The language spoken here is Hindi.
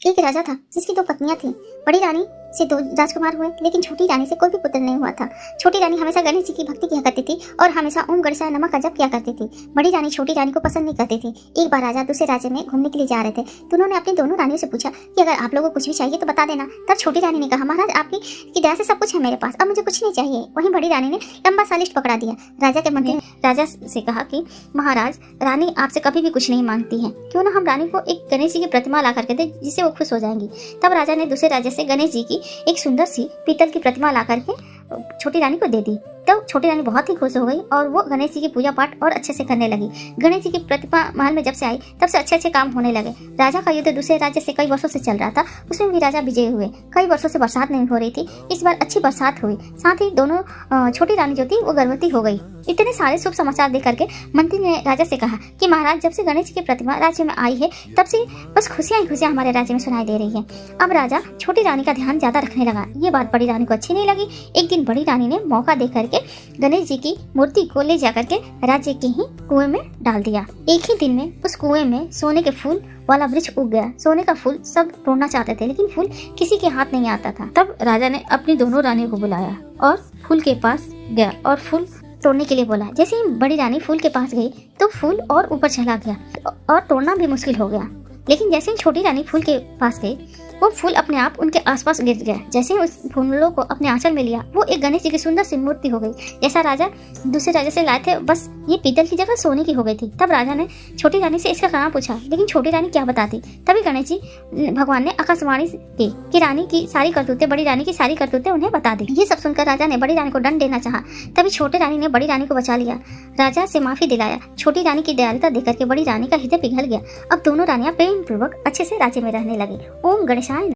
एक राजा था जिसकी 2 पत्नियां थीं। बड़ी रानी से 2 राजकुमार हुए, लेकिन छोटी रानी से कोई भी पुत्र नहीं हुआ था। छोटी रानी हमेशा गणेश जी की भक्ति किया करती थी और हमेशा ओम गणेशाय नमः का जप किया करती थी। बड़ी रानी छोटी रानी को पसंद नहीं करती थी। एक बार राजा दूसरे राज्य में घूमने के लिए जा रहे थे, तो उन्होंने अपनी दोनों रानियों से पूछा कि अगर आप लोगों को कुछ भी चाहिए तो बता देना। तब छोटी रानी ने कहा, महाराज आपकी दया से सब कुछ है मेरे पास, अब मुझे कुछ नहीं चाहिए। वहीं बड़ी रानी ने लंबा सा लिस्ट पकड़ा दिया। राजा के मंत्री ने राजा से कहा कि महाराज, रानी आपसे कभी भी कुछ नहीं मांगती है, क्यों ना हम रानी को एक गणेश जी की प्रतिमा ला करके दे जिससे वो खुश हो जाएंगी। तब राजा ने दूसरे राज्य से गणेश जी की एक सुंदर सी पीतल की प्रतिमा ला करके छोटी रानी को दे दी। तो छोटी रानी बहुत ही खुश हो गई और वो गणेश जी की पूजा पाठ और अच्छे से करने लगी। गणेश जी की प्रतिमा महल में जब से आई तब से अच्छे अच्छे काम होने लगे। राजा का युद्ध दूसरे राज्य से कई वर्षों से चल रहा था, उसमें भी राजा विजयी हुए। कई वर्षों से बरसात नहीं हो रही थी, इस बार अच्छी बरसात हुई। साथ ही दोनों छोटी रानी जो थी वो गर्भवती हो गई। इतने सारे शुभ समाचार देख करके मंत्री ने राजा से कहा कि महाराज, जब से गणेश जी की प्रतिमा राज्य में आई है तब से बस खुशियां ही खुशियां हमारे राज्य में सुनाई दे रही है। अब राजा छोटी रानी का ध्यान ज्यादा रखने लगा। ये बात बड़ी रानी को अच्छी नहीं लगी। एक दिन बड़ी रानी ने मौका देख करके गणेश जी की मूर्ति को ले जाकर के राज्य के ही कुएं में डाल दिया। एक ही दिन में उस कुएं में सोने के फूल वाला वृक्ष उग गया। सोने का फूल सब तोड़ना चाहते थे, लेकिन फूल किसी के हाथ नहीं आता था। तब राजा ने अपनी दोनों रानियों को बुलाया और फूल के पास गया और फूल तोड़ने के लिए बोला। जैसे ही बड़ी रानी फूल के पास गई तो फूल और ऊपर चला गया और तोड़ना भी मुश्किल हो गया। लेकिन जैसे ही छोटी रानी फूल के पास गई, वो फूल अपने आप उनके आसपास गिर गया। जैसे ही उस फूलों को अपने आंचल में लिया, वो एक गणेश जी की सुंदर सी मूर्ति हो गई। जैसा राजा दूसरे राज्य से लाए थे, बस ये पीतल की जगह सोने की हो गई थी। तब राजा ने छोटी रानी से इसका कारण पूछा, लेकिन छोटी रानी क्या बताती। तभी गणेश जी भगवान ने आकाशवाणी की कि रानी की सारी करतूतें, बड़ी रानी की सारी करतूतें उन्हें बता दी। ये सब सुनकर राजा ने बड़ी रानी को दंड देना चाहा। तभी छोटी रानी ने बड़ी रानी को बचा लिया, राजा से माफी दिलाया। छोटी रानी की दयालुता देख करके बड़ी रानी का हृदय पिघल गया। अब दोनों रानियां प्रेम पूर्वक अच्छे से राज्य में रहने लगी। ओम गणेशाय।